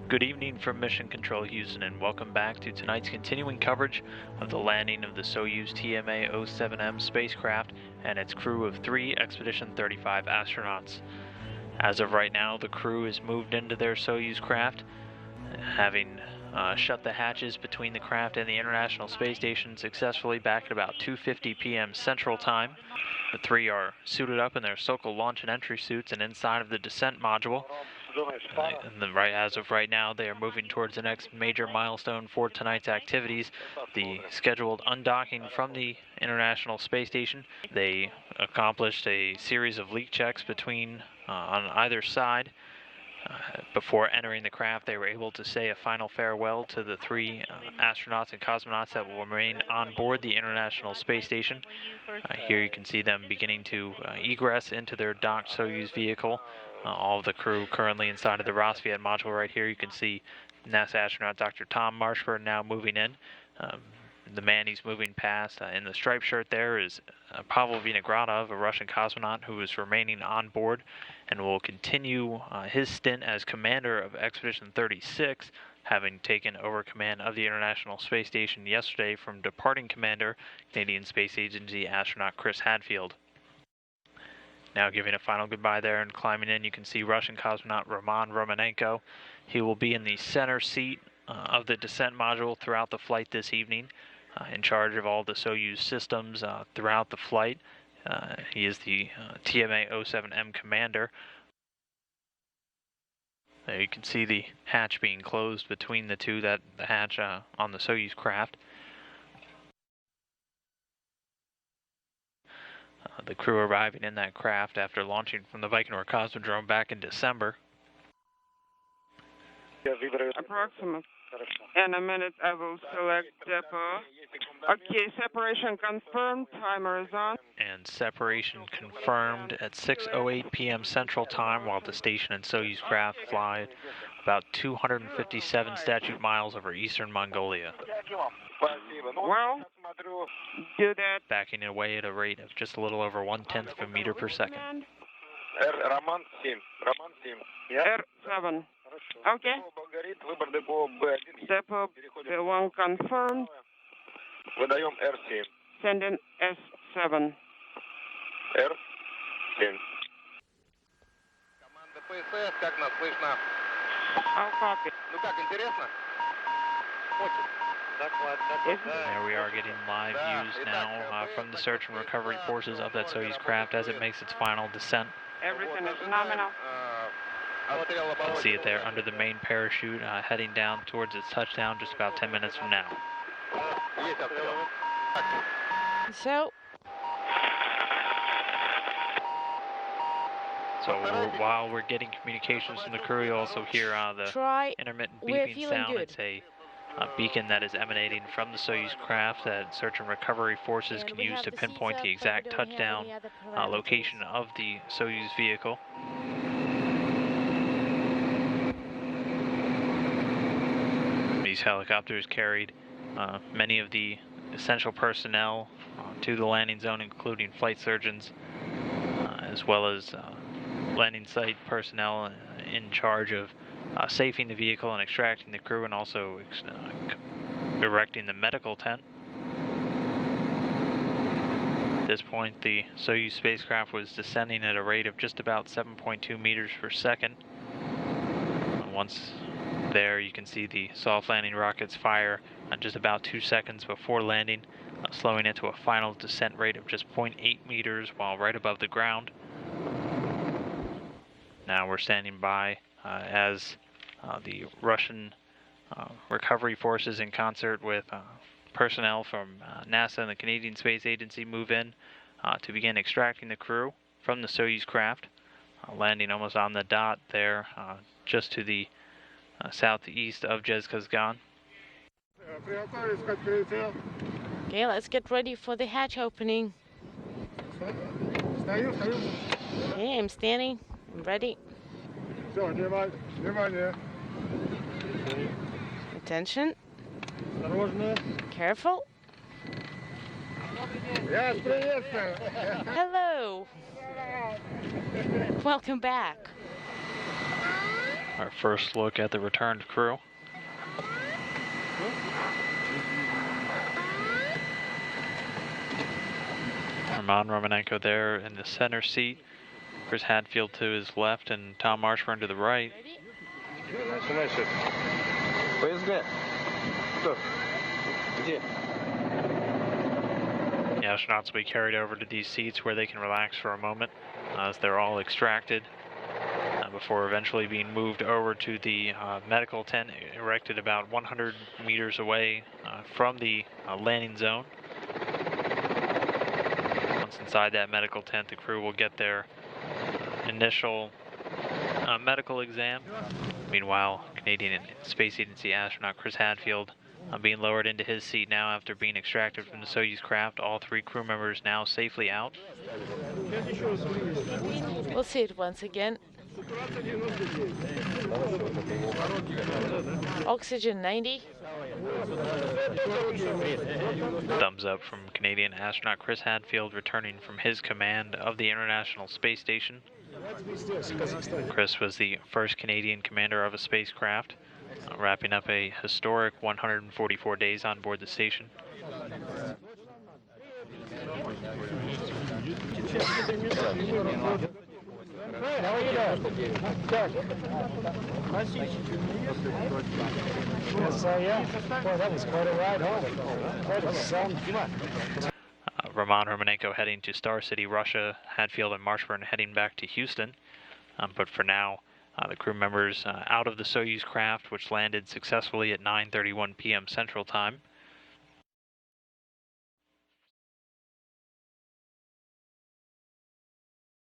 Good evening from Mission Control Houston, and welcome back to tonight's continuing coverage of the landing of the Soyuz TMA-07M spacecraft and its crew of 3 Expedition 35 astronauts. As of right now, the crew is moved into their Soyuz craft, having shut the hatches between the craft and the International Space Station successfully back at about 2:50 p.m. Central Time. The 3 are suited up in their Sokol launch and entry suits and inside of the descent module. As of right now, they are moving towards the next major milestone for tonight's activities, the scheduled undocking from the International Space Station. They accomplished a series of leak checks on either side. Before entering the craft, they were able to say a final farewell to the 3 astronauts and cosmonauts that will remain on board the International Space Station. Here you can see them beginning to egress into their docked Soyuz vehicle. All of the crew currently inside of the Rassvet module right here. You can see NASA astronaut Dr. Tom Marshburn now moving in. The man he's moving past in the striped shirt there is Pavel Vinogradov, a Russian cosmonaut who is remaining on board and will continue his stint as commander of Expedition 36, having taken over command of the International Space Station yesterday from departing commander, Canadian Space Agency astronaut Chris Hadfield. Now giving a final goodbye there and climbing in, you can see Russian cosmonaut Roman Romanenko. He will be in the center seat of the descent module throughout the flight this evening, in charge of all the Soyuz systems throughout the flight. He is the TMA-07M commander. There you can see the hatch being closed between the two, the hatch on the Soyuz craft. The crew arriving in that craft after launching from the Baikonur Cosmodrome back in December. Approximate. In a minute, I will select depot. Okay, separation confirmed. Timer is on. And separation confirmed at 6:08 p.m. Central Time, while the station and Soyuz craft fly about 257 statute miles over eastern Mongolia. Well, do that. Backing away at a rate of just a little over 1/10 of a meter per second. R7. Okay. Depot B1 confirmed. Send in S7. Команда ПСС, как нас слышно? I'll copy. Ну как, интересно? Очень. There we are getting live views now from the search and recovery forces of that Soyuz craft as it makes its final descent. Everything is nominal. You can see it there under the main parachute, heading down towards its touchdown just about 10 minutes from now. So while we're getting communications from the crew, you also hear the intermittent beeping sound. It's a beacon that is emanating from the Soyuz craft that search and recovery forces can use to pinpoint the exact touchdown location of the Soyuz vehicle. These helicopters carried many of the essential personnel to the landing zone, including flight surgeons, as well as landing site personnel in charge of safing the vehicle and extracting the crew, and also erecting the medical tent. At this point, the Soyuz spacecraft was descending at a rate of just about 7.2 meters per second. Once there, you can see the soft landing rockets fire just about 2 seconds before landing, slowing it to a final descent rate of just 0.8 meters while right above the ground. Now we're standing by as the Russian recovery forces, in concert with personnel from NASA and the Canadian Space Agency, move in to begin extracting the crew from the Soyuz craft, landing almost on the dot there, just to the southeast of Zhezkazgan. okay, let's get ready for the hatch opening. Okay, I'm standing. I'm ready. Attention. Careful. Hello. Welcome back. Our first look at the returned crew. Roman Romanenko there in the center seat. Chris Hadfield to his left and Tom Marshburn to the right. The astronauts will be carried over to these seats where they can relax for a moment as they're all extracted before eventually being moved over to the medical tent erected about 100 meters away from the landing zone. Once inside that medical tent, the crew will get their initial medical exam. Meanwhile, Canadian Space Agency astronaut Chris Hadfield being lowered into his seat now after being extracted from the Soyuz craft. All 3 crew members now safely out. We'll see it once again. Oxygen 90. Thumbs up from Canadian astronaut Chris Hadfield returning from his command of the International Space Station. Chris was the first Canadian commander of a spacecraft, wrapping up a historic 144 days on board the station. Great, how are you doing? Good. Yes, yeah. Boy, that was quite a ride home. Quite a song. Roman Romanenko heading to Star City, Russia. Hadfield and Marshburn heading back to Houston. But for now, the crew members out of the Soyuz craft, which landed successfully at 9:31 p.m. Central Time.